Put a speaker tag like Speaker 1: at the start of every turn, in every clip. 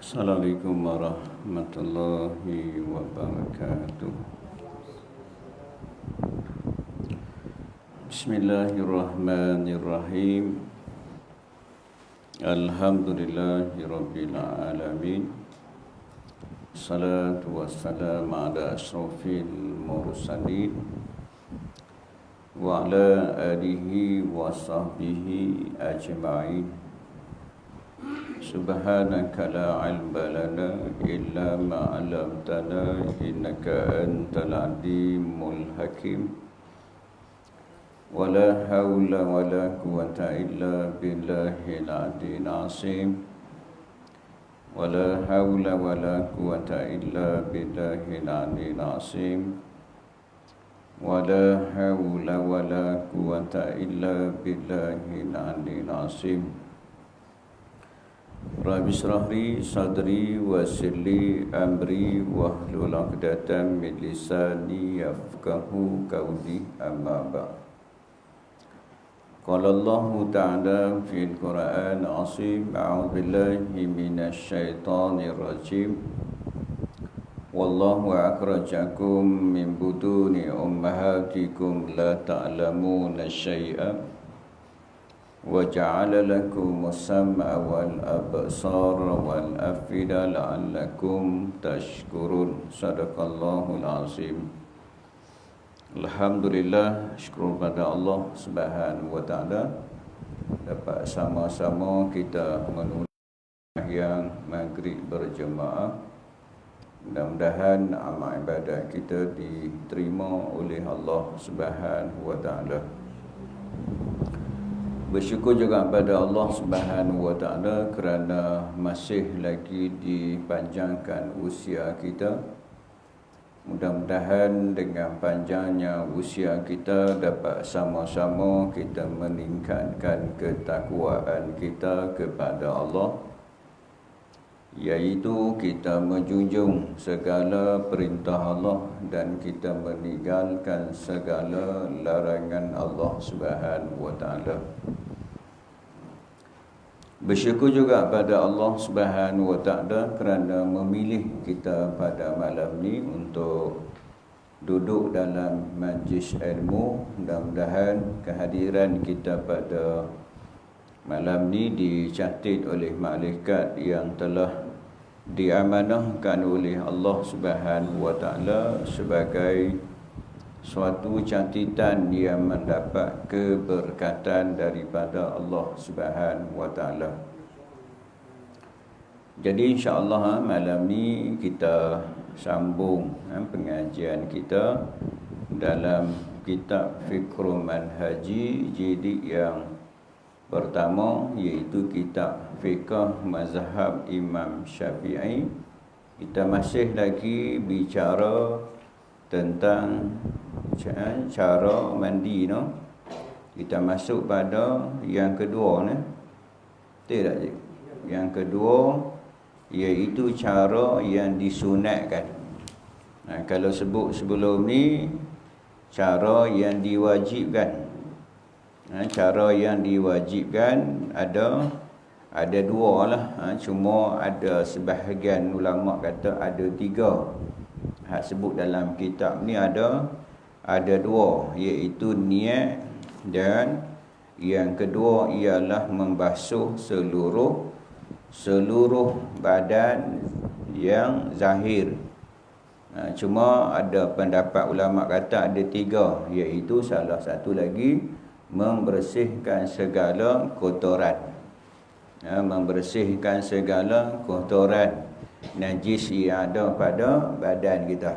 Speaker 1: Assalamualaikum warahmatullahi wabarakatuh. Bismillahirrahmanirrahim. Alhamdulillahi rabbil alamin. Salatu wassalamu ala asrafil mursalin wa ala alihi wa sahbihi ajma'in. Subhanaka la ilma lana illa ma 'allamtana innaka antal alimul hakim. Wala haula wala quwwata illa billahil aliyyil azim. Wala haula wala quwwata illa billahil aliyyil azim. Wala haula wala quwwata illa billahil aliyyil azim. Rabbi shrah li sadri wa yassir li amri wahlul 'uqdatam min lisani yafqahu qawli, amma ba'd. Qala Allah Ta'ala fil Qur'an al-'azim, a'udzu billahi minasy syaithanir rajim. Wallahu akhrajakum min butuni ummahatikum la ta'lamuna syai'an wa ja'ala lakumus sam'a wal absara wal afida la'allakum tashkurun. Sadaqallahul azim. Alhamdulillah, syukur pada Allah Subhanahu wa taala dapat sama-sama kita menunaikan yang maghrib berjemaah. Mudah-mudahan amal ibadat kita diterima oleh Allah Subhanahu wa taala. Bersyukur juga kepada Allah Subhanahu wa taala kerana masih lagi dipanjangkan usia kita. Mudah-mudahan dengan panjangnya usia kita dapat sama-sama kita meningkatkan ketakwaan kita kepada Allah, iaitu kita menjunjung segala perintah Allah dan kita meninggalkan segala larangan Allah Subhanahu wa taala. Bersyukur juga pada Allah Subhanahu wa taala kerana memilih kita pada malam ni untuk duduk dalam majlis ilmu. Mudah-mudahan kehadiran kita pada malam ni dicatat oleh malaikat yang telah diamanahkan oleh Allah Subhanahu wa taala sebagai suatu catatan yang mendapat keberkatan daripada Allah Subhanahu wa taala. Jadi insya-Allah malam ni kita sambung pengajian kita dalam kitab Fiqhul Manhaji jilid yang pertama, iaitu kitab Fiqh Mazhab Imam Syafi'i. Kita masih lagi bicara tentang cara mandi, no? Kita masuk pada yang kedua, ne? Betul tak, Cik? Yang kedua iaitu cara yang disunatkan. Kalau sebut sebelum ni cara yang diwajibkan. Cara yang diwajibkan ada dua lah. Cuma ada sebahagian ulama kata ada tiga. Sebut dalam kitab ni ada dua, iaitu niat, dan yang kedua ialah membasuh seluruh badan yang zahir. Cuma ada pendapat ulama kata ada tiga, iaitu salah satu lagi membersihkan segala kotoran. Membersihkan segala kotoran najis yang ada pada badan kita.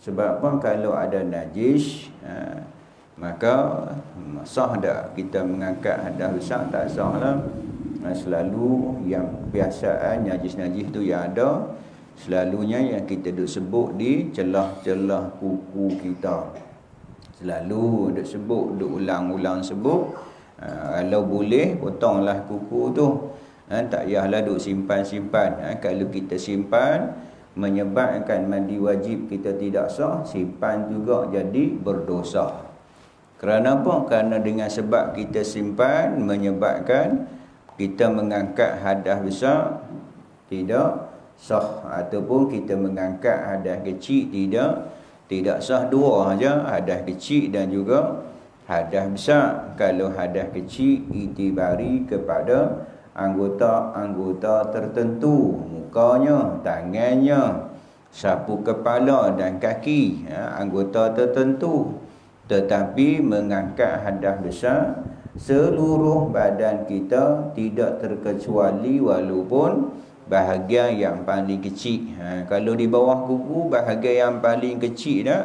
Speaker 1: Sebab apa? Kalau ada najis, maka sah tak kita mengangkat hadas besar? Tak sah lah. Selalu yang biasaan najis-najis tu yang ada, selalunya yang kita duk sebut di celah-celah kuku kita. Selalu duk sebut, duk ulang-ulang sebut. Kalau boleh potonglah kuku tu. Tak payahlah duk simpan-simpan. Kalau kita simpan menyebabkan mandi wajib kita tidak sah, simpan juga jadi berdosa. Kerana apa? Kerana dengan sebab kita simpan menyebabkan kita mengangkat hadas besar, tidak sah. Ataupun kita mengangkat hadas kecil, tidak sah dua saja, hadas kecil dan juga hadas besar. Kalau hadas kecil itibari kepada anggota-anggota tertentu, mukanya, tangannya, sapu kepala dan kaki, anggota tertentu. Tetapi mengangkat hadas besar seluruh badan kita, tidak terkecuali walaupun bahagian yang paling kecil. Kalau di bawah kuku, bahagian yang paling kecil dah,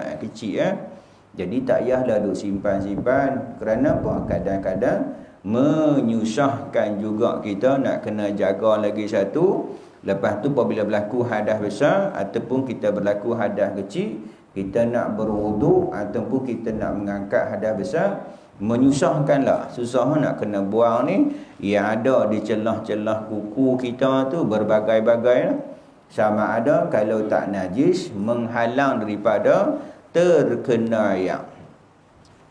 Speaker 1: jadi tak payahlah duk simpan-simpan. Kerana apa? Kadang-kadang menyusahkan juga kita nak kena jaga lagi satu. Lepas tu apabila berlaku hadas besar ataupun kita berlaku hadas kecil, kita nak berwuduk ataupun kita nak mengangkat hadas besar, menyusahkanlah. Susah nak kena buang ni. Yang ada di celah-celah kuku kita tu berbagai-bagai lah. Sama ada kalau tak najis, menghalang daripada terkena air.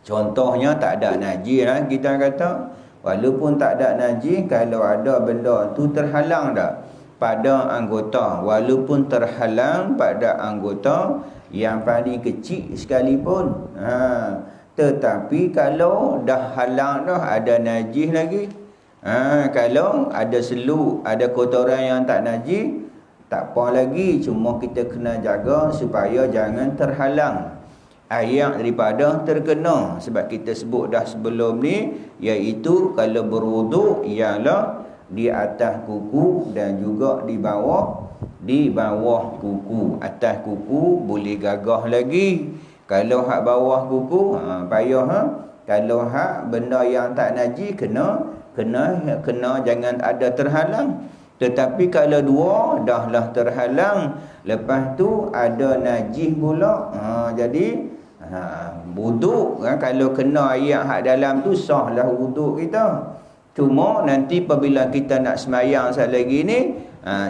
Speaker 1: Contohnya tak ada najis lah, kita kata. Walaupun tak ada najis, kalau ada benda tu terhalang dah pada anggota, walaupun terhalang pada anggota yang paling kecil sekalipun, tetapi kalau dah halang dah, ada najis lagi, kalau ada seluk, ada kotoran yang tak najis, tak apa lagi. Cuma kita kena jaga supaya jangan terhalang air daripada terkena. Sebab kita sebut dah sebelum ni, iaitu kalau berwuduk ialah di atas kuku dan juga di bawah kuku. Atas kuku boleh gagah lagi. Kalau hak bawah kuku payah. Kalau hak benda yang tak najis kena jangan ada terhalang. Tetapi kalau dua dahlah terhalang, lepas tu ada najis pula, jadi wuduk kalau kena air hak dalam tu sahlah wuduk kita. Cuma nanti apabila kita nak semayang sekali lagi ni,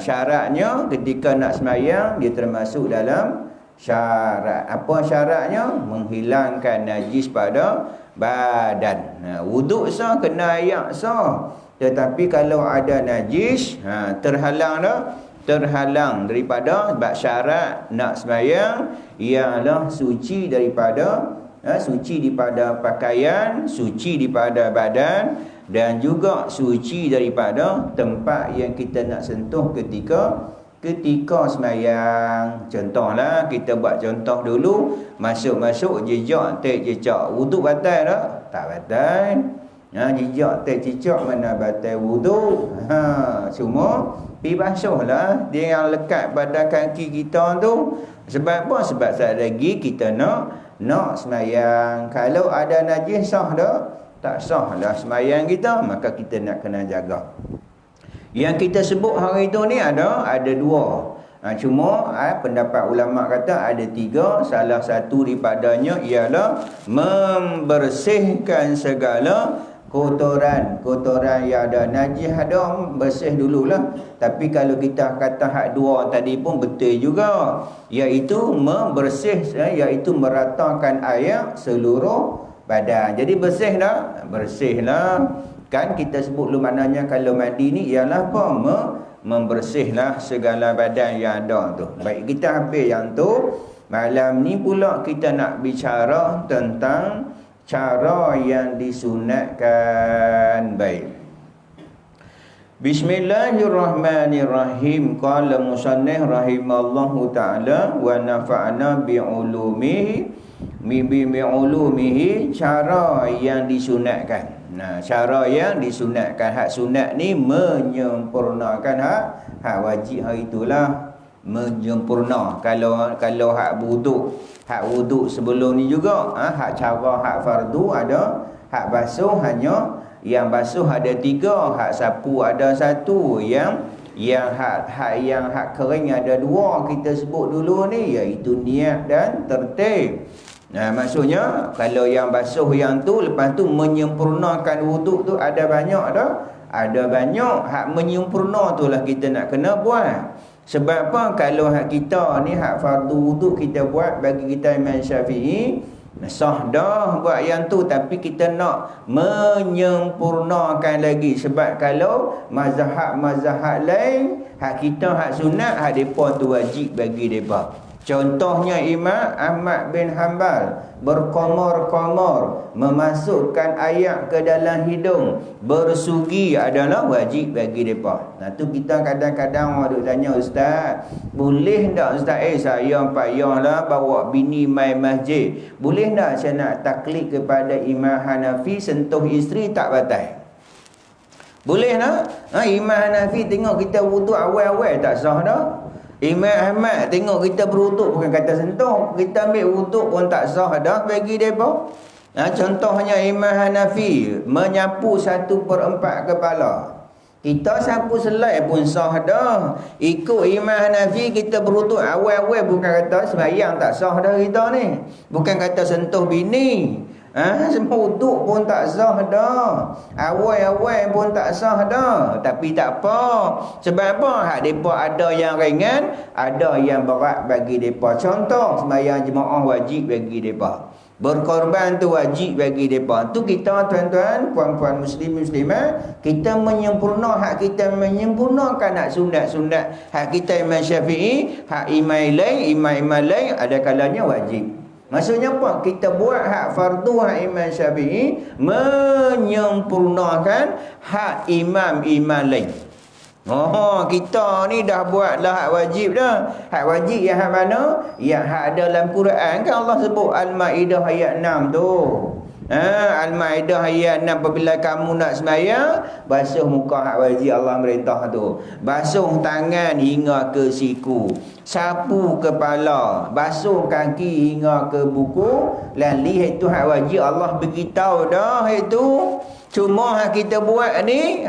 Speaker 1: syaratnya ketika nak semayang dia termasuk dalam syarat. Apa syaratnya? Menghilangkan najis pada badan. Wuduk sah, kena air sah. Tetapi kalau ada najis, terhalang dah, terhalang daripada, sebab syarat nak semayang ialah suci daripada pakaian, suci daripada badan, dan juga suci daripada tempat yang kita nak sentuh ketika semayang. Contohlah, kita buat contoh dulu, masuk jejak wuduk batal tak? Tak batal. Jejak cicak mana batal wuduk. Cuma pergi basuh lah dia yang lekat pada kaki kita tu. Sebab apa? Sebab sekali lagi kita nak semayang. Kalau ada najis sah dah? Tak sah lah semayang kita. Maka kita nak kena jaga. Yang kita sebut hari tu ni ada dua. Cuma pendapat ulama kata ada tiga. Salah satu daripadanya ialah membersihkan segala kotoran yang ada. Najis ada, bersih dululah. Tapi kalau kita kata hak dua tadi pun betul juga, iaitu membersih, iaitu meratakan air seluruh badan. Jadi bersih lah. Kan kita sebut lu maknanya kalau mandi ni ialah apa? Membersihlah segala badan yang ada tu. Baik, kita habis yang tu. Malam ni pula kita nak bicara tentang cara yang disunatkan. Baik. Bismillahirrahmanirrahim. Qala musannif rahimallahu ta'ala wa nafa'na bi'ulumihi, cara yang disunatkan. Cara yang disunatkan, hak sunat ni menyempurnakan hak wajib hari itulah, menyempurna. Kalau hak wuduk sebelum ni juga, hak cara hak fardu ada, hak basuh hanya yang basuh ada 3, hak sapu ada 1, yang hak kering ada 2. Kita sebut dulu ni, iaitu niat dan tertib. Maksudnya kalau yang basuh yang tu, lepas tu menyempurnakan wuduk tu ada banyak dah. Ada banyak. Hak menyempurna tu lah kita nak kena buat. Sebab apa? Kalau hak kita ni hak fardu wuduk kita buat, bagi kita Imam Syafi'i, Sah dah buat yang tu, tapi kita nak menyempurnakan lagi. Sebab kalau mazhab-mazhab lain, hak kita hak sunat, hak depa tu wajib bagi depa. Contohnya Imam Ahmad bin Hanbal berkomor-komor, memasukkan ayak ke dalam hidung, bersugi adalah wajib bagi depa. Nah tu kita kadang-kadang orang duk tanya, ustaz, boleh tak ustaz saya payahlah bawa bini mai masjid, boleh tak saya nak taklid kepada Imam Hanafi sentuh isteri tak batal? Boleh tak? Imam Hanafi tengok kita wuduk awal-awal tak sah dah. Imam Ahmad tengok kita berwuduk, bukan kata sentuh, kita ambil wuduk pun tak sah dah bagi mereka. Contohnya Imam Hanafi menyapu 1/4 kepala. Kita sapu selai pun sah dah. Ikut Imam Hanafi kita berwuduk awal-awal, bukan kata sembahyang tak sah dah kita ni. Bukan kata sentuh bini. Semua wuduk pun tak sah dah. Awal-awal pun tak sah dah. Tapi tak apa. Sebab apa? Hak mereka ada yang ringan, ada yang berat bagi mereka. Contoh, sembahyang jemaah wajib bagi mereka. Berkorban tu wajib bagi mereka. Tu kita tuan-tuan, puan-puan muslim-muslimah, kita menyempurna hak kita, menyempurnakan hak sunat-sunat. Hak kita Imam Syafi'i, hak imam lain, ada kalanya wajib. Maksudnya apa? Kita buat hak fardu hak Imam Syafi'i, menyempurnakan hak imam-imam lain. Kita ni dah buatlah hak wajib dah. Hak wajib yang hak mana? Yang hak dalam Quran kan Allah sebut Al-Maidah ayat 6 tu. Al-Maidah ayat 6, apabila kamu nak sembahyang, basuh muka, hak wajib Allah merintah tu. Basuh tangan hingga ke siku, sapu kepala, basuh kaki hingga ke buku, lalu itu hak wajib Allah beritahu dah itu. Cuma hak kita buat ni,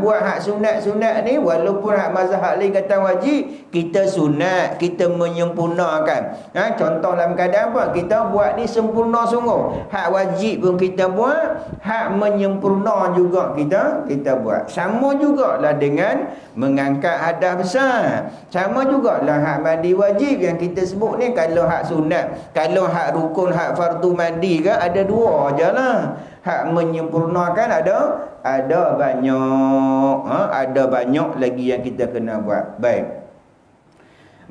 Speaker 1: buat hak sunat-sunat ni, walaupun hak mazhab lain kata wajib, kita sunat, kita menyempurnakan. Contoh dalam keadaan apa? Kita buat ni sempurna sungguh. Hak wajib pun kita buat, hak menyempurna juga kita buat. Sama jugalah dengan mengangkat hadas besar. Sama jugalah hak mandi wajib yang kita sebut ni. Kalau hak sunat, kalau hak rukun, hak fardu mandi kan ada 2 je lah. Hak menyempurnakan ada banyak. Ada banyak lagi yang kita kena buat. Baik.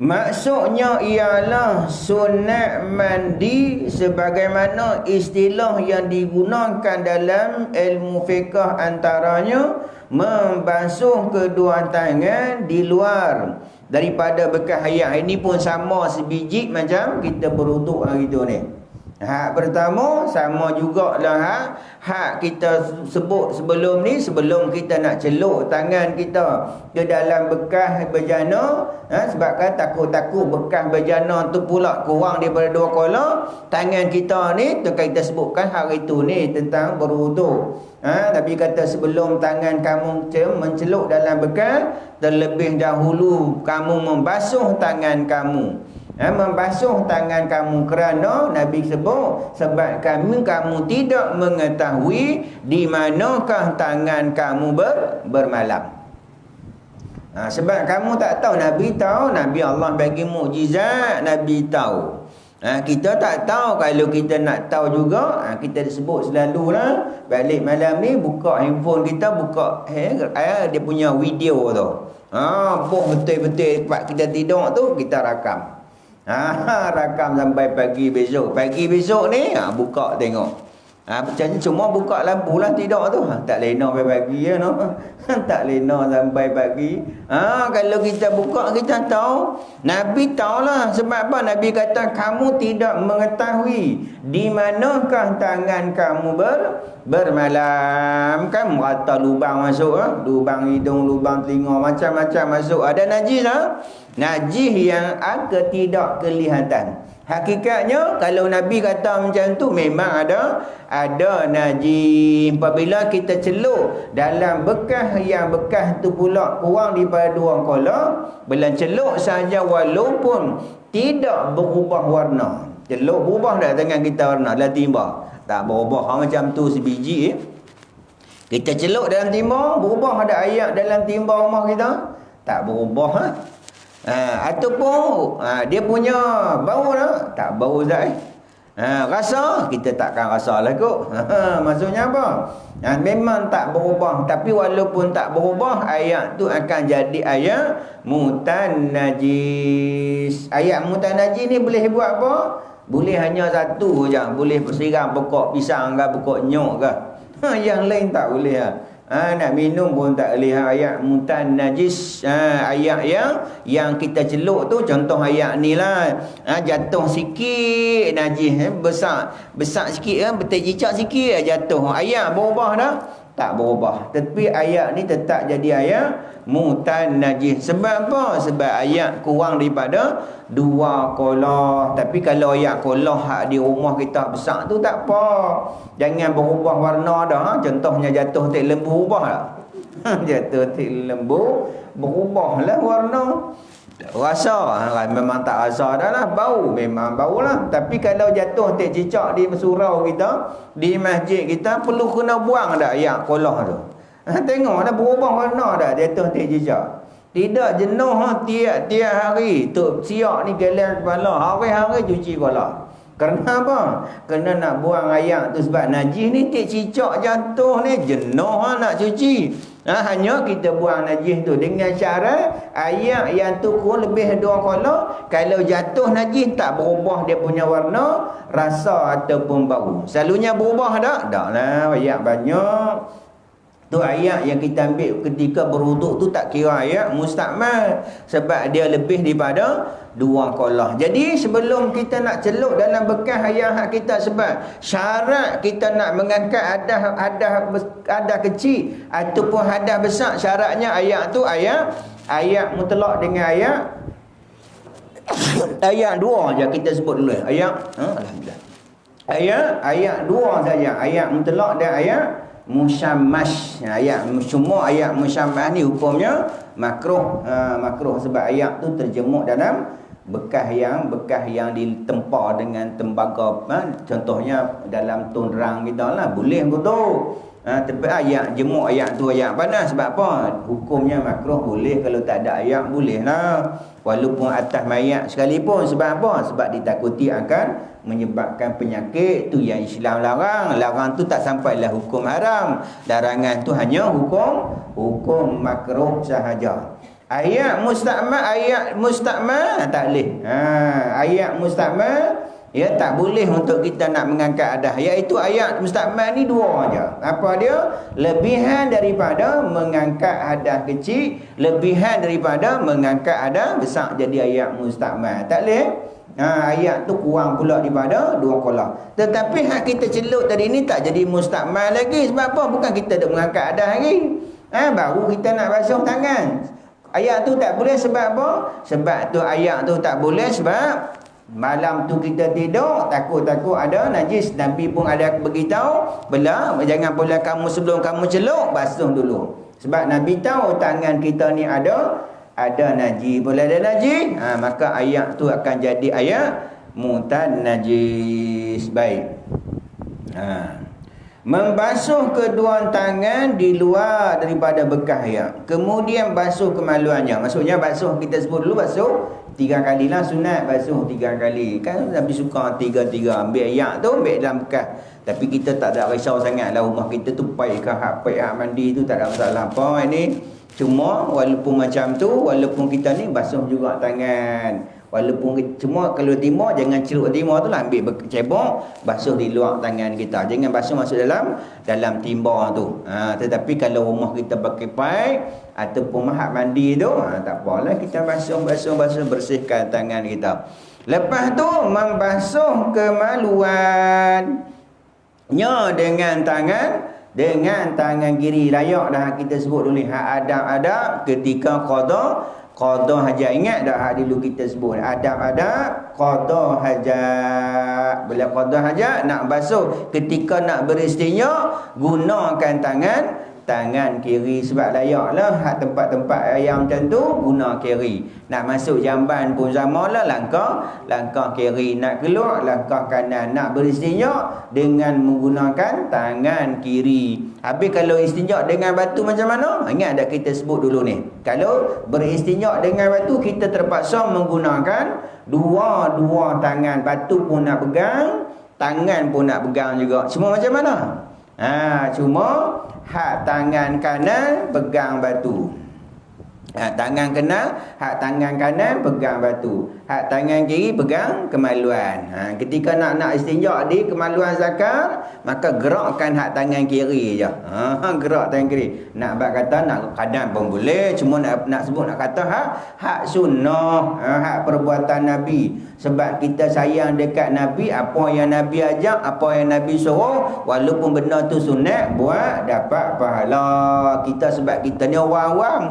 Speaker 1: Maksudnya ialah sunat mandi sebagaimana istilah yang digunakan dalam ilmu fiqh, antaranya membasuh kedua tangan di luar daripada bekas air. Ini pun sama sebiji macam kita berwuduk hari tu ni. Hak pertama sama jugalah hak kita sebut sebelum ni, sebelum kita nak celuk tangan kita ke dalam bekas bejana, sebab kan takut-takut bekas bejana tu pula kurang daripada 2 kola, tangan kita ni tu kita sebutkan hari tu ni tentang berwuduk. Tapi kata sebelum tangan kamu menceluk dalam bekas, terlebih dahulu kamu membasuh tangan kamu. Membasuh tangan kamu kerana Nabi sebut sebab kamu tidak mengetahui di manakah tangan kamu bermalam. Sebab kamu tak tahu, Nabi tahu, Nabi Allah bagi mukjizat, Nabi tahu. Kita tak tahu. Kalau kita nak tahu juga, kita disebut selalulah balik malam ni buka handphone kita, buka dia punya video tu. Betul-betul tempat kita tidur tu kita rakam. Rakam sampai pagi besok. Pagi besok ni buka tengok. Cuma buka lampu lah tidur tu. Tak lena sampai pagi ya, no? Tak lena sampai pagi. Kalau kita buka kita tahu. Nabi tahulah. Sebab apa? Nabi kata kamu tidak mengetahui di manakah tangan kamu bermalam. Kan merata lubang masuk, lubang hidung, lubang telinga, macam-macam masuk. Ada najis lah. Najis yang tidak kelihatan. Hakikatnya kalau Nabi kata macam tu, memang ada najis. Apabila kita celup dalam bekas yang bekas tu pula kurang daripada 2 kola, bila celup saja walaupun tidak berubah warna. Celup berubah dah tangan kita warna dalam timba. Tak berubah macam tu sebiji. Kita celup dalam timba, berubah ada air dalam timba rumah kita? Tak berubah. Ataupun dia punya bau tak bau zat. Rasa kita takkan rasa lah kot. Maksudnya apa? Memang tak berubah, tapi walaupun tak berubah, ayat tu akan jadi ayat mutanajis. Ayat mutanajis ni boleh buat apa? Boleh hanya satu je, boleh siram pokok pisang ke pokok nyok ke. Yang lain tak boleh lah. Nak minum pun tak boleh. Ayat mutanajis, ayat yang kita celuk tu, contoh ayat ni lah. Jatuh sikit najis, besar sikit kan, berterjicak sikit jatuh. Ayat berubah dah? Tak berubah. Tapi ayat ni tetap jadi ayat mutanajis. Sebab apa? Sebab ayat kurang daripada 2 kolah. Tapi kalau ayat kolah hak di rumah kita besar tu tak apa. Jangan berubah warna dah. Contohnya jatuh tik lembu ubah lah. Jatuh tik lembu berubah lah warna. Rasa memang tak rasa dah lah. Bau memang bau lah. Tapi kalau jatuh tik cicak di surau kita, di masjid kita, perlu kena buang dah ayat kolah tu. Tengok dah berubah warna dah jatuh tik cicak. Tidak jenuh tiap-tiap hari tok siak ni geleng kepala, hari-hari cuci kolah. Kerana apa? Kerana nak buang ayat tu sebab najis ni tik cicak jatuh ni jenuh nak cuci. Hanya kita buang najis tu dengan cara ayat yang tu kurang lebih 2 kolah. Kalau jatuh najis tak berubah dia punya warna, rasa ataupun bau. Selalunya berubah tak? Tak lah, ayat banyak. Tu ayat yang kita ambil ketika berwuduk tu tak kira ayat mustakmal. Sebab dia lebih daripada 2 kolah. Jadi sebelum kita nak celup dalam bekas ayat kita, sebab syarat kita nak mengangkat hadas kecil ataupun hadas besar, syaratnya ayat tu ayat mutlak dengan ayat 2 je kita sebut dulu. Alhamdulillah. Ayat 2 saja. Ayat mutlak dan ayat musyammas. Semua ayat musyammas ni hukumnya makruh. Makruh sebab ayat tu terjemuk dalam bekas yang ditempa dengan tembaga. Contohnya dalam tunrang kita lah, boleh betul. Tapi ayat jemuk ayat tu ayat panas. Sebab apa? Hukumnya makruh. Boleh kalau tak ada ayat, boleh lah. Walaupun atas mayat sekalipun. Sebab apa? Sebab ditakuti akan menyebabkan penyakit. Tu yang Islam larang. Larang tu tak sampailah hukum haram. Larangan tu hanya hukum makruh sahaja. Ayat mustakmal tak boleh. Ayat mustakmal tak boleh untuk kita nak mengangkat hadas. Iaitu ayat mustakmal ni 2 aja. Apa dia? Lebihan daripada mengangkat hadas kecil, lebihan daripada mengangkat hadas besar, jadi ayat mustakmal. Tak boleh. Ayat tu kurang pula daripada 2 kolah. Tetapi hak kita celup tadi ni tak jadi mustakmal lagi. Sebab apa? Bukan kita dah mengangkat hadas lagi. Baru kita nak basuh tangan. Ayat tu tak boleh sebab apa? Sebab tu ayat tu tak boleh sebab malam tu kita tidur takut-takut ada najis. Nabi pun ada beritahu, jangan pula kamu sebelum kamu celup basuh dulu. Sebab Nabi tahu tangan kita ni ada najis. Boleh ada najis, maka ayat tu akan jadi ayat mutanajis. Baik. Membasuh kedua tangan di luar daripada bekas ayat. Kemudian basuh kemaluannya. Maksudnya basuh, kita sebut dulu basuh 3 kali lah, sunat basuh 3 kali. Kan Nabi suka 3-3. Ambil ayat tu, ambil dalam bekas. Tapi kita tak ada risau sangat lah. Rumah kita tu paik mandi tu tak ada masalah apa ini. Cuma walaupun macam tu, walaupun kita ni basuh juga tangan. Walaupun cuma kalau timur, jangan ceruk timur tu lah, ambil cebok, basuh di luar tangan kita. Jangan basuh masuk dalam timur tu. Tetapi kalau rumah kita pakai paip ataupun mahat mandi tu, tak apalah, kita basuh, bersihkan tangan kita. Lepas tu membasuh kemaluannya dengan tangan kiri. Layak dah kita sebut dulu hak adab-adab ketika qada hajat. Ingat dah hak dulu kita sebut adab-adab qada hajat. Bila qada hajat nak basuh, ketika nak beristinja gunakan tangan kiri. Sebab layaklah hak tempat-tempat ayam macam tu guna kiri. Nak masuk jamban pun samalah, langkah kiri. Nak keluar langkah kanan. Nak beristinja dengan menggunakan tangan kiri. Habis kalau istinja dengan batu macam mana? Ingat tak kita sebut dulu ni. Kalau beristinja dengan batu, kita terpaksa menggunakan dua tangan. Batu pun nak pegang, tangan pun nak pegang juga. Cuma macam mana? Cuma hak tangan kanan pegang batu. Hak tangan kanan pegang batu. Hak tangan kiri pegang kemaluan. Ketika nak istinja di kemaluan zakar, maka gerakkan hak tangan kiri je. Gerak tangan kiri. Nak kata nak kanan pun boleh, cuma nak sebut nak kata hak sunnah, hak perbuatan Nabi. Sebab kita sayang dekat Nabi, apa yang Nabi ajak, apa yang Nabi suruh, walaupun benda tu sunat, buat dapat pahala. Kita sebab kita ni orang awam.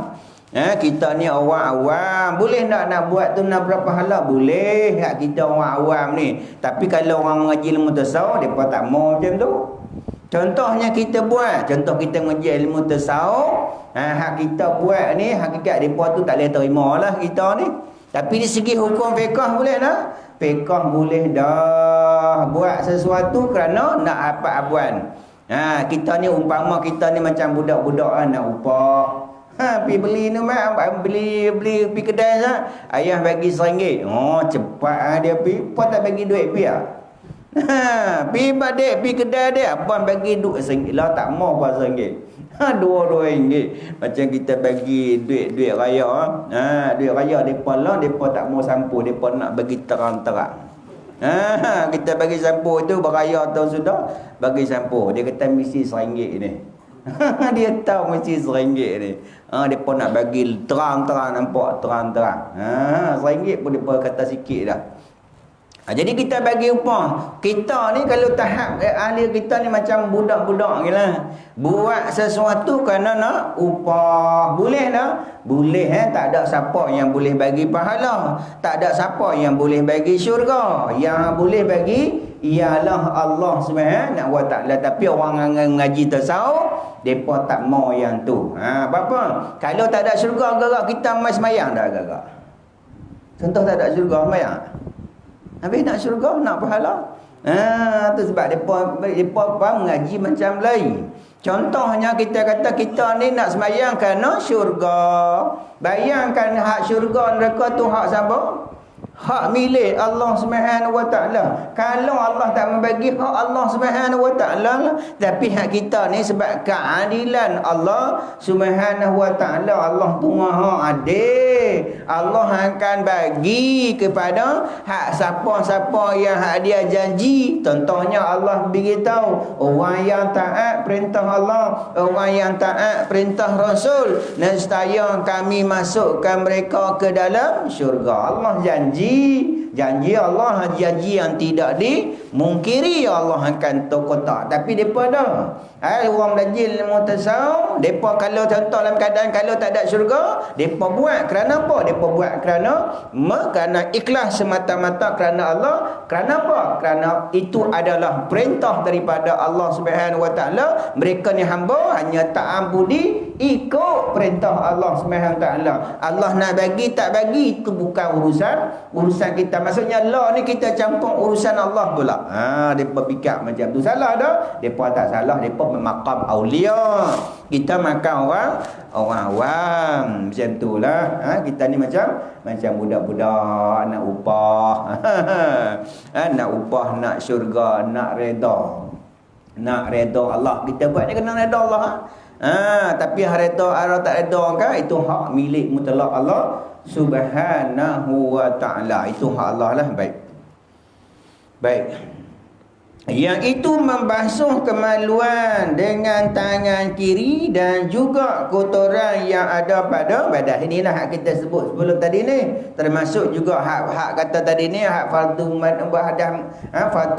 Speaker 1: Kita ni orang awam, boleh nak buat tu nak berapa pahala? Boleh, hak kita orang awam ni. Tapi kalau orang mengaji ilmu tasawuf, depa tak mau macam tu. Contohnya kita buat, contoh kita mengaji ilmu tasawuf, hak kita buat ni hakikat depa tu tak boleh terima lah kita ni. Tapi di segi hukum fiqh boleh tak? Fiqh boleh dah buat sesuatu kerana nak dapat abuan. Kita ni umpama kita ni macam budak-budak nak upah. Pergi beli ni mak, beli kedai sah. Ayah bagi RM1. Oh, cepat dia pergi. Apa tak bagi duit pergi ah? Pergi badek, pergi kedai dia. Abang bagi duit RM1. Lah tak mau apa RM1. RM2. Macam kita bagi duit raya. Duit raya depa lah, depa tak mau sampo, depa nak bagi terang-terang. Kita bagi sampo itu beraya tahun sudah, bagi sampo. Dia kata mesti RM1 ni. Dia tahu mesti RM1 ni. Depa nak bagi terang-terang, nampak terang-terang. RM1 pun depa kata sikit dah. Jadi kita bagi upah. Kita ni kalau tahap ahli kita ni macam budak-budak gila. Buat sesuatu kerana nak upah. Boleh tak? Boleh. Tak ada siapa yang boleh bagi pahala. Tak ada siapa yang boleh bagi syurga. Yang boleh bagi ialah Allah Subhanahu wa taala. Tapi orang yang mengaji tasawuf, depa tak mau yang tu. Apa? Kalau tak ada syurga, gerak kita mai sembahyang dah gerak. Contoh tak ada syurga sembahyang. Habis nak syurga, nak pahala. Tu sebab depa mengaji macam lain. Contohnya kita kata kita ni nak sembahyang kerana syurga. Bayangkan hak syurga neraka tu hak siapa? Hak milik Allah Subhanahu wa taala. Kalau Allah tak membagi hak Allah Subhanahu wa taala, tapi hak kita ni sebab keadilan Allah Subhanahu wa taala, Allah tu Maha Adil. Allah akan bagi kepada hak siapa-siapa yang hak dia janji. Contohnya Allah beritahu, orang yang taat perintah Allah, orang yang taat perintah Rasul, nescaya kami masukkan mereka ke dalam syurga. Allah janji Allah, janji yang tidak dimungkiri. Allah akan kotak. Tapi depa dah orang belajar ilmu tasawuf, depa kalau contoh dalam keadaan kalau tak ada syurga, depa buat kerana apa? Depa buat kerana ikhlas semata-mata kerana Allah. Kerana apa? Kerana itu adalah perintah daripada Allah Subhanahu wa taala. Mereka ni hamba hanya ta'abbudi, ikut perintah Allah Subhanahu wa taala. Allah nak bagi tak bagi itu bukan urusan kita. Maksudnya Allah ni kita campur urusan Allah pula. Depa fikir macam tu salah dah. Depa tak salah, depa maqam aulia. Kita makan orang awam macam itulah. Kita ni macam budak-budak nak upah. Nak upah, nak syurga, nak redha. Nak redha Allah. Kita buat ni kena redha Allah. Tapi redha atau tak redha kan, itu hak milik mutlak Allah Subhanahu wa ta'ala. Itu hak Allah lah. Baik. Yang itu membasuh kemaluan dengan tangan kiri dan juga kotoran yang ada pada badan. Inilah hak kita sebut sebelum tadi ni. Termasuk juga hak kata tadi ni, hak fardu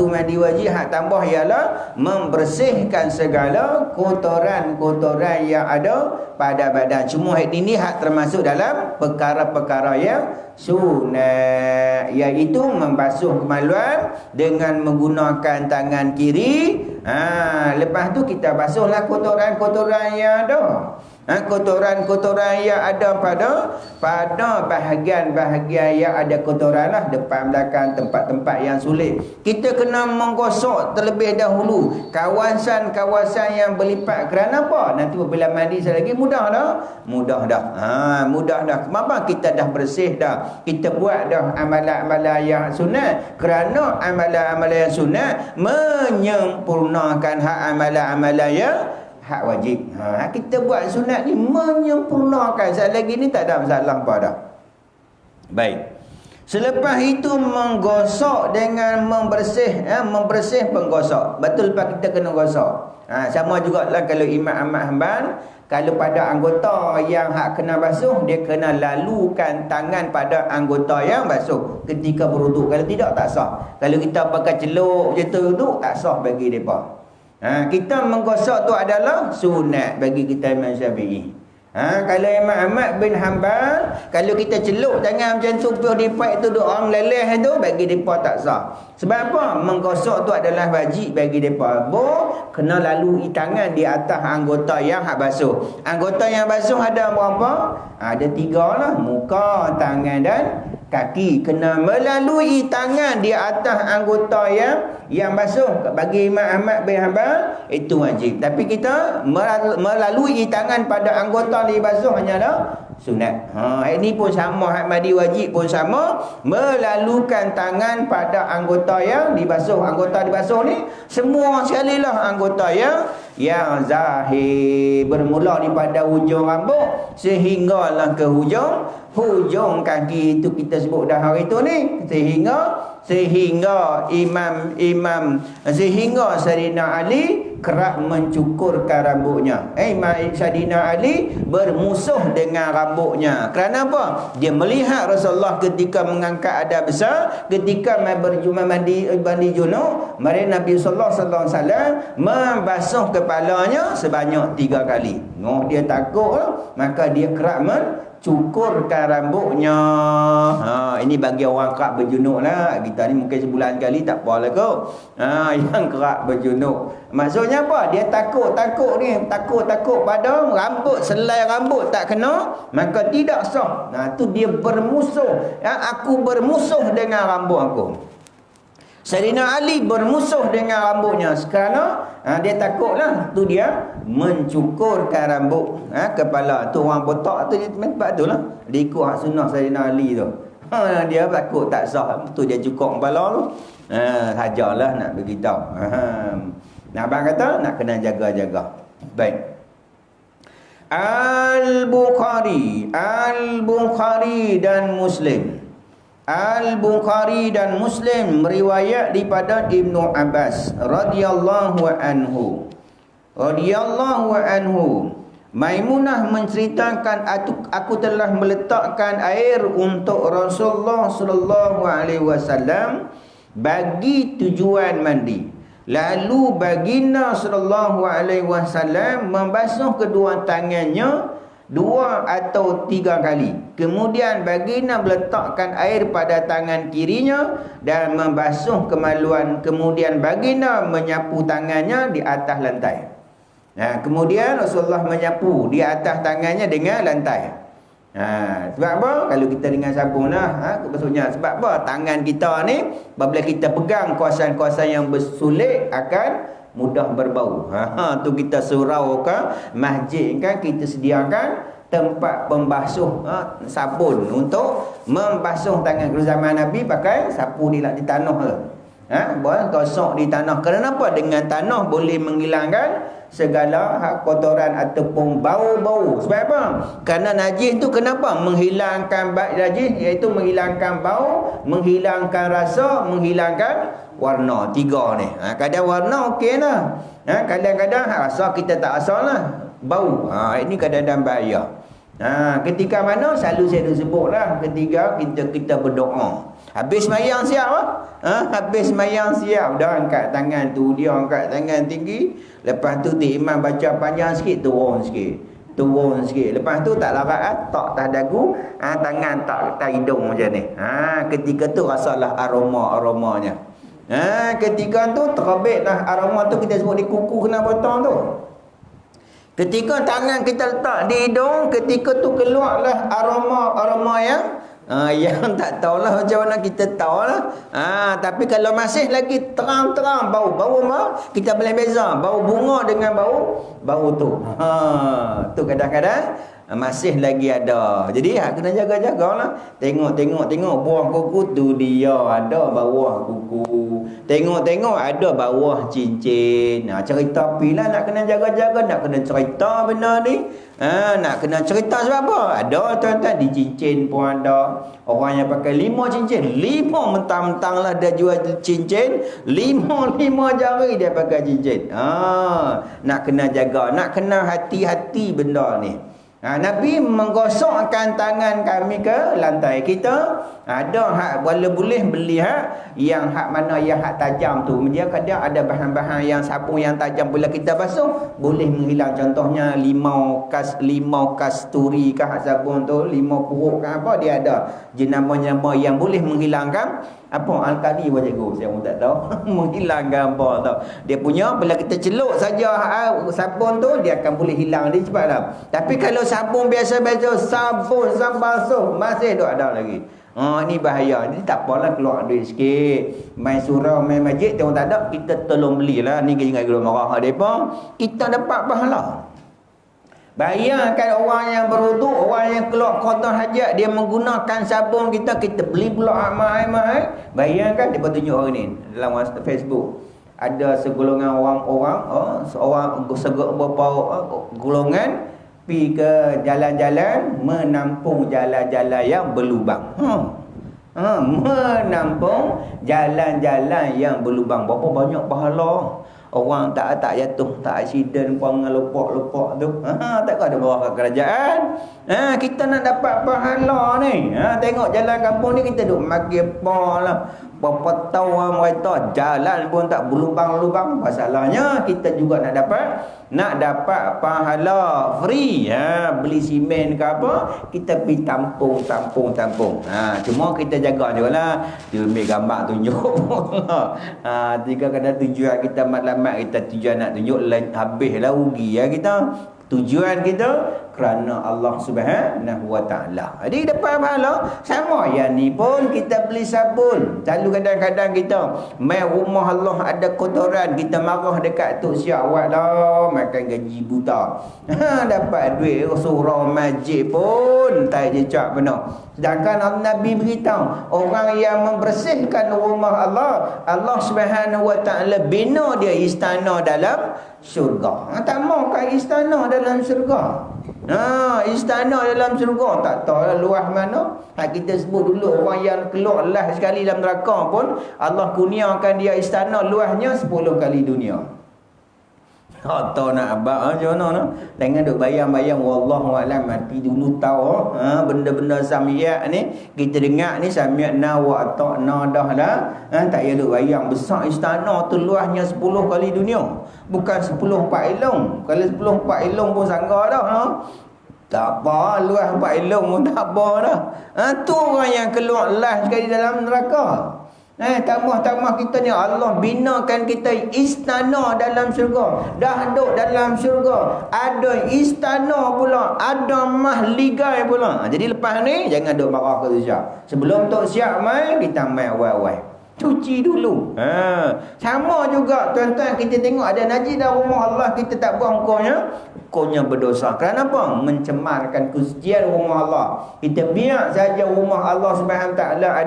Speaker 1: mandi wajib. Hak tambah ialah membersihkan segala kotoran-kotoran yang ada pada badan. Cuma hak ini hak termasuk dalam perkara-perkara yang sunat, iaitu membasuh kemaluan dengan menggunakan tangan kiri. Lepas tu kita basuhlah kotoran-kotoran yang ada. Kotoran-kotoran yang ada pada bahagian-bahagian yang ada kotoran lah, depan belakang, tempat-tempat yang sulit. Kita kena menggosok terlebih dahulu kawasan-kawasan yang berlipat. Kerana apa? Nanti bila mandi sekali lagi mudah dah. Mudah dah. Kenapa? Kita dah bersih dah. Kita buat dah amalan-amalan yang sunat. Kerana amalan-amalan yang sunat menyempurnakan hak amalan-amalan yang hak wajib. Kita buat sunat ni menyempurnakan. Sekali lagi ni tak ada masalah apa dah. Baik. Selepas itu menggosok dengan membersih penggosok. Betul pak kita kena gosok. Sama jugalah kalau Imam Ahmad Hanbal, kalau pada anggota yang hak kena basuh, dia kena lalukan tangan pada anggota yang basuh ketika berwuduk. Kalau tidak tak sah. Kalau kita pakai celup je tu tak sah bagi depa. Kita menggosok tu adalah sunat bagi kita Imam Syafi'i. Kalau Imam Ahmad bin Hanbal, kalau kita celup tangan macam tu di pipe tu orang leleh tu, bagi depa tak sah. Sebab apa? Menggosok tu adalah wajib bagi depa. Kena lalui tangan di atas anggota yang hak basuh. Anggota yang basuh ada berapa? Ada 3 lah, muka, tangan dan kaki. Kena melalui tangan di atas anggota yang basuh. Bagi Imam Ahmad bin Hanbal itu wajib. Tapi kita melalui tangan pada anggota yang basuh hanyalah sunat. Ini pun sama, hak mandi wajib pun sama, melalukan tangan pada anggota yang dibasuh. Anggota dibasuh ni semua sekali lah anggota yang zahir, bermula daripada hujung rambut sehinggalah ke hujung kaki. Itu kita sebut dah hari tu ni, sehingga sehingga Sayyidina Ali kerap mencukurkan rambutnya. Sayyidina Ali bermusuh dengan rambutnya. Kerana apa? Dia melihat Rasulullah ketika mengangkat adab besar, ketika berjumpa mandi junub, mari Nabi sallallahu alaihi wasallam membasuh kepalanya sebanyak 3 kali. Dia takut, maka dia kerap cukurkan rambutnya. Ini bagi orang kerap berjunuk lah. Kita ni mungkin sebulan kali tak apa lah kot. Yang kerap berjunuk, maksudnya apa? Dia takut pada rambut, selai rambut tak kena, maka tidak sah. Tu dia bermusuh. Aku bermusuh dengan rambut aku. Sayyidina Ali bermusuh dengan rambutnya kerana dia takutlah. Tu dia mencukurkan rambut kepala. Tu orang botak tu tempat tu lah. Dia ikut hak sunnah Sayyidina Ali tu. Dia takut tak sah. Tu dia cukur kepala tu. Sajalah nak beritahu. Abang kata nak kena jaga-jaga. Baik. Al-Bukhari dan Muslim. Al-Bukhari dan Muslim meriwayat daripada Ibnu Abbas radhiyallahu anhu. Maimunah menceritakan, aku telah meletakkan air untuk Rasulullah sallallahu alaihi wasallam bagi tujuan mandi. Lalu baginda sallallahu alaihi wasallam membasuh kedua tangannya 2 atau 3 kali. Kemudian baginda meletakkan air pada tangan kirinya dan membasuh kemaluan. Kemudian baginda menyapu tangannya di atas lantai. Kemudian Rasulullah menyapu di atas tangannya dengan lantai. Sebab apa? Kalau kita dengan sabun lah, maksudnya sebab apa? Tangan kita ni apabila kita pegang kawasan-kawasan yang bersulit akan mudah berbau. Tu kita surau ke masjid kan, kita sediakan tempat pembasuh sabun untuk membasuh tangan. Kalau zaman Nabi pakai sapu di tanah ke. Gosok di tanah. Kenapa? Dengan tanah boleh menghilangkan segala kotoran ataupun bau-bau. Sebab apa? Kerana najis tu kenapa? Menghilangkan najis, iaitu menghilangkan bau, menghilangkan rasa, menghilangkan warna. 3 ni. Kadang warna okey lah. Kadang-kadang rasa kita tak asal lah. Bau. Ini kadang-kadang bahaya. Ketika mana? Selalu saya sebut lah. Ketika kita berdoa. Habis mayang siap lah. Habis mayang siap. Dah angkat tangan tu. Dia angkat tangan tinggi. Lepas tu imam baca panjang sikit. Turun sikit. Lepas tu tak larat. Tak dagu. Tangan tak hidung macam ni. Ketika tu rasalah aromanya. Ketika tu terbitlah aroma tu. Kita sebut di kuku kena potong tu. Ketika tangan kita letak di hidung, ketika tu keluarlah aroma yang tak tahulah macam mana kita tahulah. Tapi kalau masih lagi terang-terang bau apa? Kita boleh beza bau bunga dengan bau tu. Tu kadang-kadang masih lagi ada. Jadi kena jaga-jagalah. Tengok buah kuku tu dia ada bawah kuku. Tengok ada bawah cincin. Cerita pilah nak kena jaga-jaga, nak kena cerita benda ni. Nak kena cerita sebab apa? Ada tuan-tuan di cincin pun ada. Orang yang pakai 5 cincin, 5 mentang-mentang lah dia jual cincin, 5 jari dia pakai cincin. Nak kena jaga, nak kena hati-hati benda ni. Nabi menggosokkan tangan kami ke lantai kita. Ada hak boleh beli yang hak mana yang hak tajam tu. Dia kadang ada bahan-bahan yang sabun yang tajam bila kita basuh boleh menghilang. Contohnya limau kasturi ke hak sabun tu, limau puruk ke apa, dia ada jenama-jenama yang boleh menghilangkan apa alkali buat cikgu, saya pun tak tahu. Menghilangkan apa tau. Dia punya bila kita celup saja sabun tu dia akan boleh hilang dia cepatlah. Tapi kalau sabun biasa-biasa, sabun basuh masih ada lagi. Ni bahaya. Ni tak apalah keluar duit sikit. Main surau, main masjid tengok tak ada, kita tolong belilah. Ni jangan gula marah depa. Kita dapat pahala. Bayangkan orang yang berwuduk, orang yang keluar kotor hajat, dia menggunakan sabun kita beli pula amal-amal. Bayangkan dia tunjuk hari ni dalam Facebook. Ada segolongan orang-orang, beberapa golongan pergi ke jalan-jalan menampung jalan-jalan yang berlubang. Menampung jalan-jalan yang berlubang. Berapa banyak pahala. Orang tak jatuh, tak aksiden pun lepak-lepak tu. Tak ada bawah kerajaan. Kita nak dapat pahala ni. Tengok jalan kampung ni kita duk makin apa lah. Berapa tahun mereka jalan pun tak berlubang-lubang. Masalahnya kita juga nak dapat pahala free. Beli simen ke apa, kita pergi tampung. Cuma kita jaga je lah. Dia ambil gambar tunjuk. Jika kadang tujuan kita matlamat, kita tujuan nak tunjuk habislah rugi kita. Tujuan kita kerana Allah Subhanahu Wa Taala. Jadi dapat pahala. Sama yang ni pun kita beli sabun. Lalu kadang-kadang kita mai rumah Allah ada kotoran, kita marah dekat tok siap buatlah makan gaji buta. Dapat duit surau masjid pun tak jejak benar. Sedangkan Nabi beritahu orang yang membersihkan rumah Allah Subhanahu Wa Taala bina dia istana dalam syurga. Tak mau kan istana dalam syurga. Istana dalam syurga tak tahu lah luas mana. Kita sebut dulu orang yang keluar last sekali dalam neraka pun Allah kurniakan dia istana luasnya 10 kali dunia. Tahu nak abang macam mana. Jangan duk bayang-bayang wallahu alam, mati dulu tahu benda-benda samiyat ni kita dengar ni samiyat na wa ta'na dah lah. Tak payah duk bayang besar istana tu luasnya 10 kali dunia. Bukan 10 Pak Ilong. Kalau 10 Pak Ilong pun sangka dah tak apa, luas Pak Ilong pun tak apa dah. Tu orang yang keluar last sekali dalam neraka. Tambah kita ni Allah binakan kita istana dalam syurga. Dah duduk dalam syurga, ada istana pula, ada mahligai pula. Jadi lepas ni jangan duk marah ke siap. Sebelum tok siap mai, kita mai awal-awal cuci dulu. Sama juga tuan-tuan, kita tengok ada najis dalam rumah Allah, kita tak buang hukumnya berdosa. Kerana apa? Mencemarkan kesucian rumah Allah. Kita biar saja rumah Allah Subhanahu Taala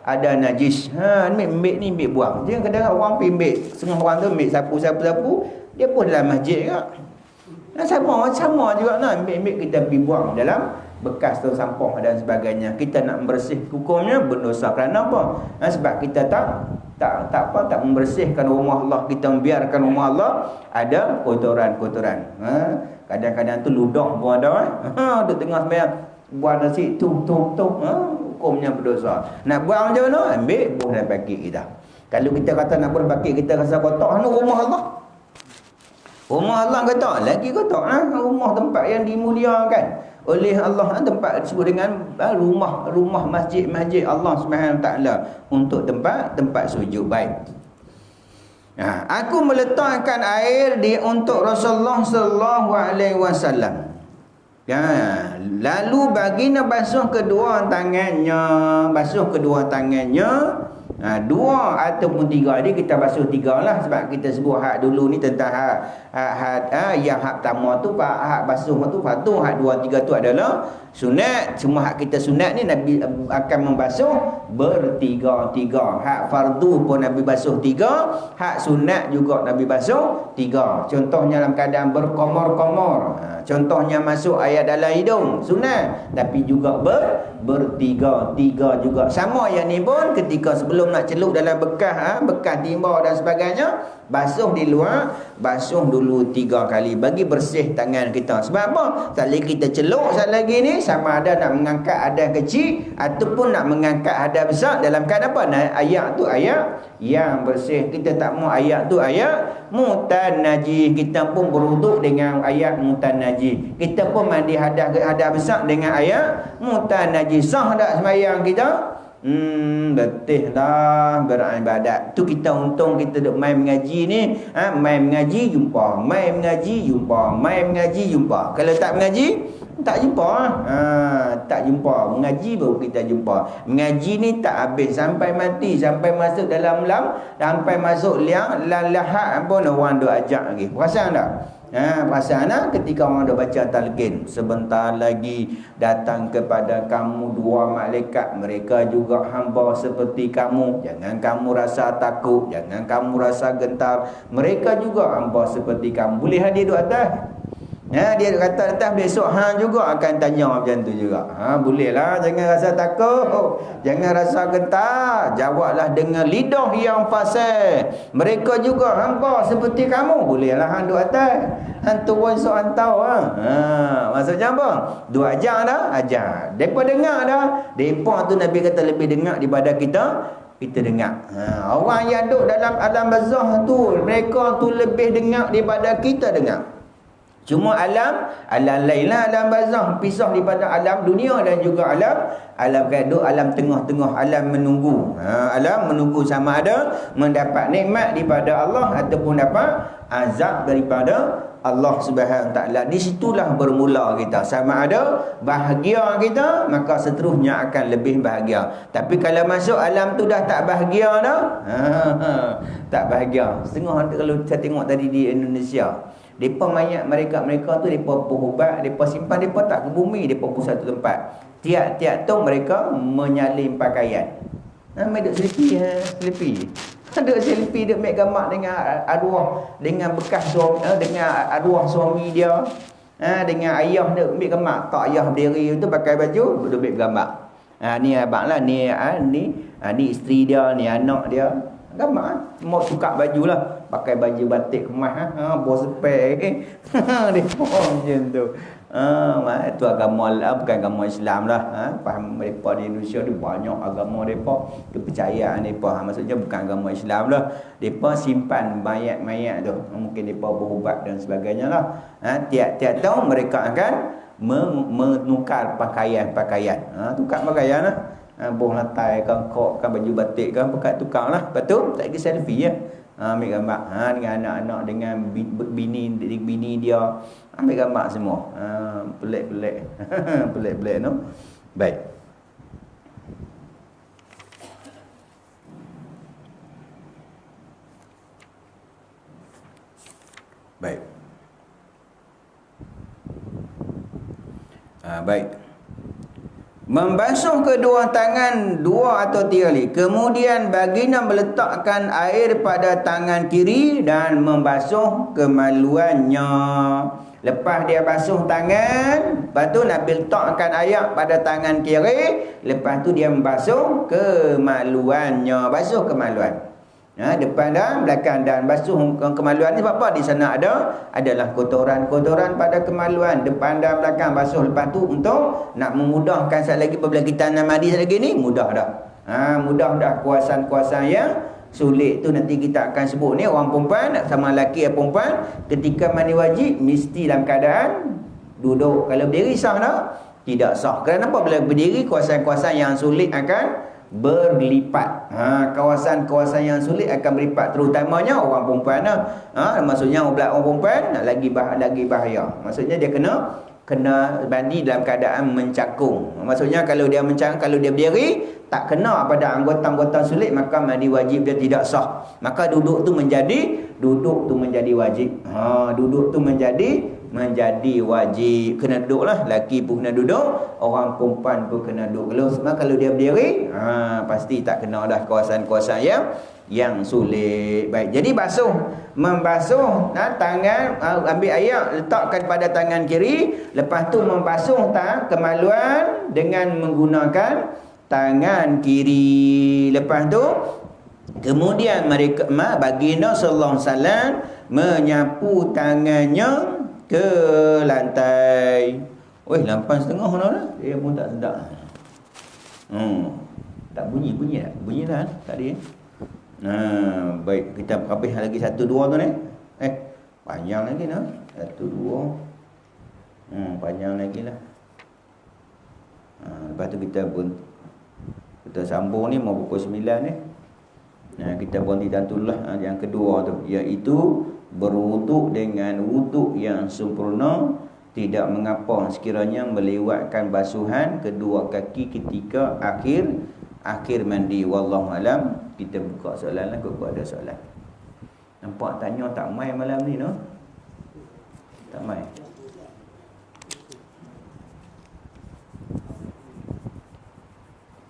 Speaker 1: ada najis. Ambil buang. Jangan kadang orang pergi ambil, setengah orang tu ambil sapu, dia pun dalam masjid juga. Sama juga nak ambil kita pergi buang dalam bekas tu sampah dan sebagainya. Kita nak membersih hukumnya berdosa. Kerana apa? Sebab kita tak membersihkan rumah Allah, kita membiarkan rumah Allah ada kotoran-kotoran. Kadang-kadang tu ludah pun ada. Duduk tengah sembahyang buat nasi tu hukumnya berdosa. Nak buang macam mana? Ambil buah dan pakit kita. Kalau kita kata nak buang pakit, kita rasa kotor, rumah Allah. Rumah Allah kotor, lagi kotor. Rumah tempat yang dimuliakan oleh Allah, tempat disebut dengan rumah masjid Allah Subhanahu Taala untuk tempat sujud. Baik. Aku meletakkan air untuk Rasulullah sallallahu alaihi wasallam. Lalu baginda basuh kedua tangannya. Dua ataupun tiga. Jadi kita basuh tiga lah. Sebab kita sebut hak dulu ni tentang yang hak pertama tu, hak basuh tu patuh. Hak dua tiga tu adalah sunat. Cuma hak kita sunat ni Nabi akan membasuh bertiga-tiga. Hak fardu pun Nabi basuh tiga. Hak sunat juga Nabi basuh tiga. Contohnya dalam keadaan berkomor-komor. Contohnya masuk ayat dalam hidung, sunat. Tapi juga bertiga-tiga juga. Sama yang ni pun ketika sebelum nak celup dalam bekas timba dan sebagainya, basuh di luar, basuh dulu 3 kali bagi bersih tangan kita. Sebab apa? Tak lagi kita celup sekali lagi ni, sama ada nak mengangkat hadas kecil ataupun nak mengangkat hadas besar. Dalam keadaan apa? Ayat tu ayat yang bersih. Kita tak mau ayat tu ayat mutanajih. Kita pun berwuduk dengan ayat mutanajih. Kita pun mandi hadas besar dengan ayat mutanajih. Sah tak sembahyang kita? Letih lah beribadat. Tu kita untung kita duk main mengaji ni. Main mengaji jumpa, main mengaji jumpa, main mengaji jumpa. Kalau tak mengaji, tak jumpa. Tak jumpa. Mengaji baru kita jumpa. Mengaji ni tak habis sampai mati, sampai masuk dalam sampai masuk liang lahat pun orang duk ajak lagi. Perasan tak? Perasan ketika orang dah baca talqin, sebentar lagi datang kepada kamu 2 malaikat, mereka juga hamba seperti kamu, jangan kamu rasa takut, jangan kamu rasa gentar, mereka juga hamba seperti kamu. Boleh hadir di atas? Dia kata atas, besok hang juga akan tanya macam tu juga. Boleh lah, jangan rasa takut, jangan rasa gentar, jawablah dengan lidah yang fasih. Mereka juga hamba seperti kamu. Boleh lah hang duduk atas, hang turun esok hang tahu. Maksudnya apa? 2 ajar dah, ajar. Depa dengar dah. Depa tu Nabi kata lebih dengar daripada kita dengar. Orang yang duduk dalam alam barzakh tu, mereka tu lebih dengar daripada kita dengar. Cuma alam lain lah, alam barzakh pisah daripada alam dunia dan juga alam gaduh, alam tengah-tengah, alam menunggu. Alam menunggu sama ada mendapat nikmat daripada Allah ataupun dapat azab daripada Allah Subhanahu taala. Di situlah bermula kita. Sama ada bahagia kita, maka seterusnya akan lebih bahagia. Tapi kalau masuk alam tu dah tak bahagia dah. Tak bahagia. Setengah kalau saya tengok tadi di Indonesia, depa mayat mereka tu depa ubat, depa simpan, depa tak ke bumi, depa pun satu tempat. Tiap-tiap tu mereka menyalin pakaian. Mai duk selfie. Duk selfie, duk make gambar dengan arwah, dengan bekas suami, dengan arwah suami dia. Dengan ayah dia ambil gambar. Tak ayah berdiri tu pakai baju, duk ambil gambar. Ni abang lah, ni isteri dia, ni anak dia. Gambar. Mau tukar baju lah. Pakai baju batik kemas. Bos sepek. Dia pun macam tu. Itu agama lah, bukan agama Islam lah. Faham mereka di Indonesia ni banyak agama mereka, kepercayaan mereka. Maksudnya bukan agama Islam lah. Mereka simpan mayat-mayat tu. Mungkin mereka berubat dan sebagainya lah. Tiap-tiap tahun mereka akan menukar pakaian. Tukar pakaian lah. Boh lantai kan, kok kan, baju batik kan, pekat tukar lah. Lepas tu tak lagi selfie ya. Ambil gambar dengan anak-anak, dengan bini dia, ambil gambar semua. Pelik-pelik. Pelik-pelik no. Baik. Baik. Baik. Membasuh kedua tangan 2 atau 3 kali. Kemudian baginda meletakkan air pada tangan kiri dan membasuh kemaluannya. Lepas dia basuh tangan, lepas tu Nabi letakkan air pada tangan kiri, lepas tu dia membasuh kemaluannya. Basuh kemaluan. Depan dan belakang, dan basuh kemaluan ni sebab apa? Di sana adalah kotoran-kotoran pada kemaluan, depan dan belakang basuh. Lepas tu untuk nak memudahkan sekali lagi apabila kita nak mandi sekali lagi ni, mudah dah. Mudah dah. Kuasaan-kuasaan yang sulit tu nanti kita akan sebut ni. Orang perempuan sama lelaki atau perempuan ketika mandi wajib mesti dalam keadaan duduk. Kalau berdiri sah tak? Tidak sah. Kenapa? Bila berdiri kuasaan-kuasaan yang sulit akan berlipat. Kawasan-kawasan yang sulit akan berlipat, terutamanya orang perempuan lah. Maksudnya orang perempuan lagi bahaya. Maksudnya dia kena mandi dalam keadaan mencakung. Maksudnya kalau dia mencakung, kalau dia berdiri tak kena pada anggota-anggota sulit, maka mandi wajib dia tidak sah. Maka duduk tu menjadi wajib. Duduk tu menjadi wajib. Kena duduk lah. Lelaki pun kena duduk, orang perempuan pun kena duduk. Kalau dia berdiri, pasti tak kena dah kawasan-kawasan yang sulit. Baik, jadi membasuh tangan, ambil air letakkan pada tangan kiri, lepas tu membasuh kemaluan dengan menggunakan tangan kiri. Lepas tu kemudian baginda sallallahu alaihi wasallam menyapu tangannya ke lantai. Oi, 8.30 dah. Dia pun tak sedap. Tak bunyi tak? Bunyi dah tadi. Baik, kita habis lagi 1 2 tu ni. Panjang lagi nah. 1 2. Panjang lagi lah. Lepas tu kita sambung ni mau pukul 9 ni. Kita berhenti tantulah yang kedua tu, iaitu berwuduk dengan wuduk yang sempurna, tidak mengapa sekiranya melewatkan basuhan kedua kaki ketika akhir mandi. Wallahu alam. Kita buka soalan lah kalau ada soalan. Nampak tanya tak mai malam ni no? Tak mai.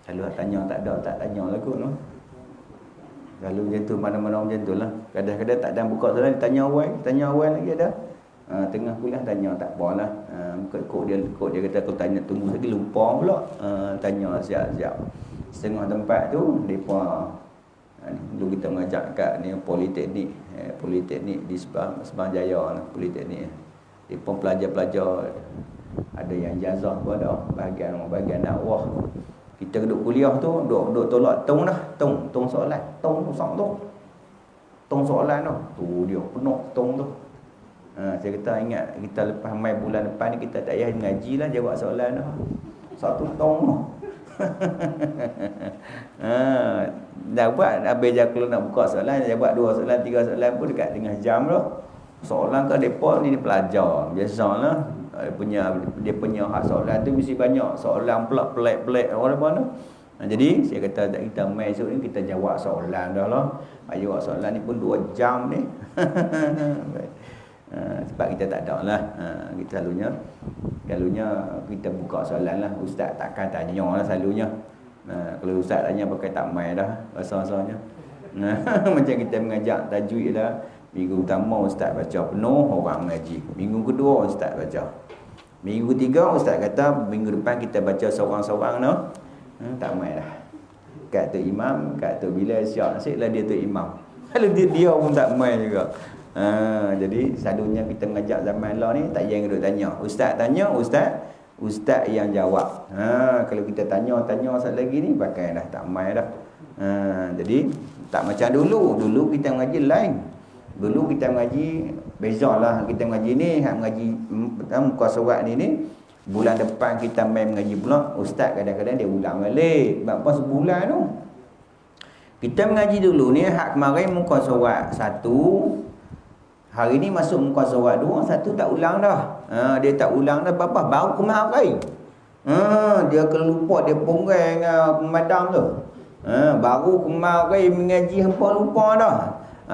Speaker 1: Kalau tanya tak tanya lah kot no. Kalau macam tu, mana-mana macam tu lah. Kadang-kadang tak ada buka soalan, tanya awal lagi ada. Tengah kuliah tanya tak apalah. Kod dia kata aku tanya tunggu lagi lupa pula. Tanya siap-siap. Setengah tempat tu depa dulu kita mengajak kat ni politeknik di Sabang Jaya lah, politeknik. Depa pelajar-pelajar ada yang jazah pun ada, bahagian dakwah. Kita duduk kuliah tu, duduk tolak tong soalan. Tong soalan tu. Tu dia penuh tong tu. Saya kata ingat kita lepas mai bulan depan ni kita tak payah mengaji lah jawab soalan tu. Satu tong tu. Dah buat habis je kalau nak buka soalan, jawab 2 soalan 3 soalan pun dekat tengah jam dah. Soalan ke depa ni pelajar biasalah. Dia punya hak soalan tu mesti banyak soalan pula pelik-pelik orang-orang tu. Jadi saya kata kita mai esok ni kita jawab soalan dah lah. Jawab soalan ni pun 2 jam ni. Sebab kita tak ada lah. Kita selalunya kita buka soalan lah. Ustaz takkan tanya lah selalunya. Kalau ustaz tanya pakai tak mai dah rasa-rasanya. Macam kita mengajak tajwid lah. Minggu pertama ustaz baca penuh, orang mengaji. Minggu kedua ustaz baca. Minggu ketiga ustaz kata minggu depan kita baca seorang-seorang no. Tak mai dah. Kat tu imam, kat tu bila siap nasiblah dia tu imam. Kalau dia pun tak mai juga. Jadi selalunya kita mengajak zaman lah ni tak payah duduk tanya. Ustaz tanya, ustaz yang jawab. Kalau kita tanya satu lagi ni pakai dah tak mai dah. Jadi tak macam dulu. Dulu kita mengaji lain. Dulu kita mengaji bezalah. Kita mengaji ni, hak mengaji muka surat ni bulan depan kita main mengaji pula. Ustaz kadang-kadang dia ulang balik. Berapa sebulan tu. Kita mengaji dulu ni hak kemarin muka surat 1. Hari ni masuk muka surat 2, 1 tak ulang dah. Dia tak ulang dah berapa baru kemarin. Dia kelupa dia ponggeng pemadam tu. Baru kemarin mengaji hampa lupa dah.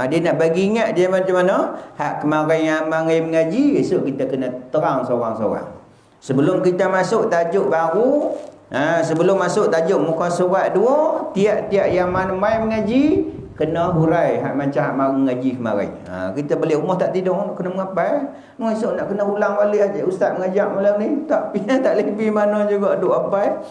Speaker 1: Dia nak bagi ingat dia macam mana. Hak kemarin yang kemarin mengaji, esok kita kena terang seorang-seorang. Sebelum kita masuk tajuk baru, sebelum masuk tajuk muka surat 2, tiap-tiap yang mana main mengaji kena hurai hak macam hak baru mengaji kemarin. Kita balik rumah tak tidur, kena mengapai. Esok nak kena ulang balik aja ustaz mengajak malam ni. Tak lebih mana juga duk apa.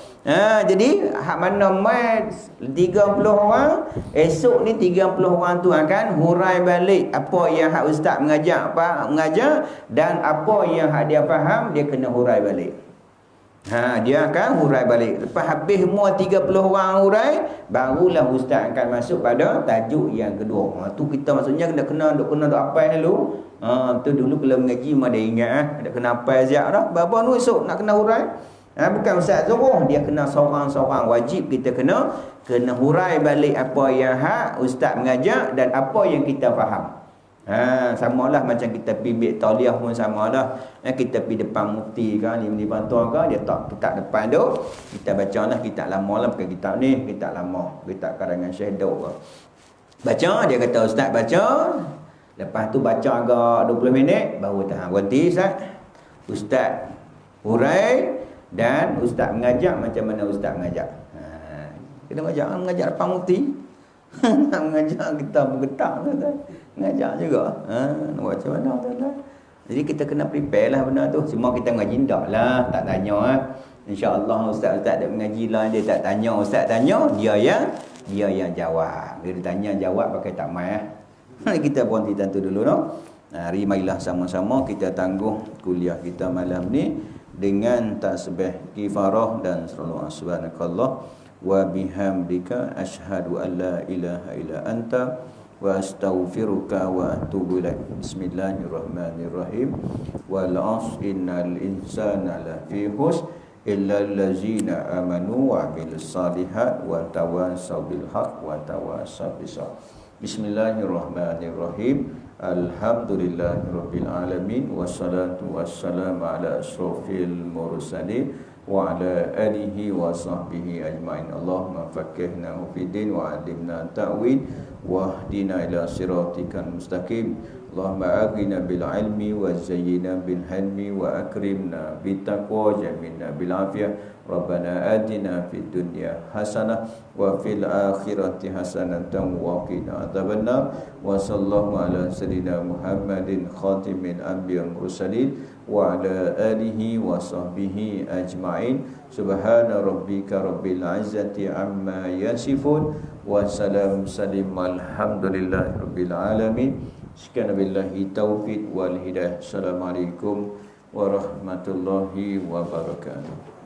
Speaker 1: Jadi hak mana mai 30 orang, esok ni 30 orang tu akan hurai balik apa yang hak ustaz mengajar dan apa yang hak dia faham dia kena hurai balik. Dia akan hurai balik. Lepas habis semua 30 orang hurai, barulah ustaz akan masuk pada tajuk yang kedua. Tu kita maksudnya kena apa dulu. Tu dulu kalau mengaji memang dia ingat ada kena apa siap dah. Berapa tu esok nak kena hurai. Bukan ustaz suruh, dia kena seorang-seorang. Wajib kita kena hurai balik apa yang hak ustaz mengajak dan apa yang kita faham. Samalah macam kita pergi bit tauliah pun samalah. Kita pergi depan mufti kan, di bantuan kan, dia tak depan tu, kita bacalah kitab lama lah, bukan kitab ni, kitab lama, kitab karangan Syekh Daud. Baca, dia kata ustaz baca, lepas tu baca agak 20 minit baru tahan berhenti ustaz hurai dan ustaz mengajak macam mana ustaz mengajak. Kita mengajak depan mufti. Nak mengajak kita bergetak tuan-tuan. Mengajak juga. Nak buat macam mana tuan-tuan. Jadi kita kena prepare lah benda tu. Semua kita mengaji tak lah, tak tanya InsyaAllah ustaz-ustaz ada mengaji lah, dia tak tanya, ustaz tanya, dia yang jawab. Dia tanya jawab pakai tak mai Kita berhenti tentu dulu no. Hari marilah sama-sama kita tangguh kuliah kita malam ni dengan tasbih kifarah dan salawat subhanakallah wa bihamdika asyhadu an la ilaha illa anta wa astaghfiruka wa atubu ilaik. Bismillahirrahmanirrahim. Wal 'asr innal insana lafi khusr illa allazina amanu wa 'amilus shalihat wa tawassaw bil haqq wa tawassaw bis sabr. Bismillahirrahmanirrahim. Alhamdulillahirabbil alamin wassalatu wassalamu ala asyrofil mursalin wa ala alihi wa sahbihi ajmain. Allahumma faqqihna fid din wa 'allimna ta'wil wahdina ila siratikal mustaqim. Allahumma aghina bil ilmi wa zayyina bil hilmi wa akrimna bit taqwa jamilna bil afiyah. Rabbana atina fid dunya hasanah wa fil akhirati hasanatan wa qina adzabannar. Wa sallallahu ala sayyidina Muhammadin khatimil anbiya'i wal mursalin wa ala alihi wa sahbihi ajma'in. Subhana rabbika rabbil izzati amma yasifun wa salam salim alhamdulillahi rabbil alamin. Sekian billahi taufiq wal hidayah. Assalamualaikum warahmatullahi wabarakatuh.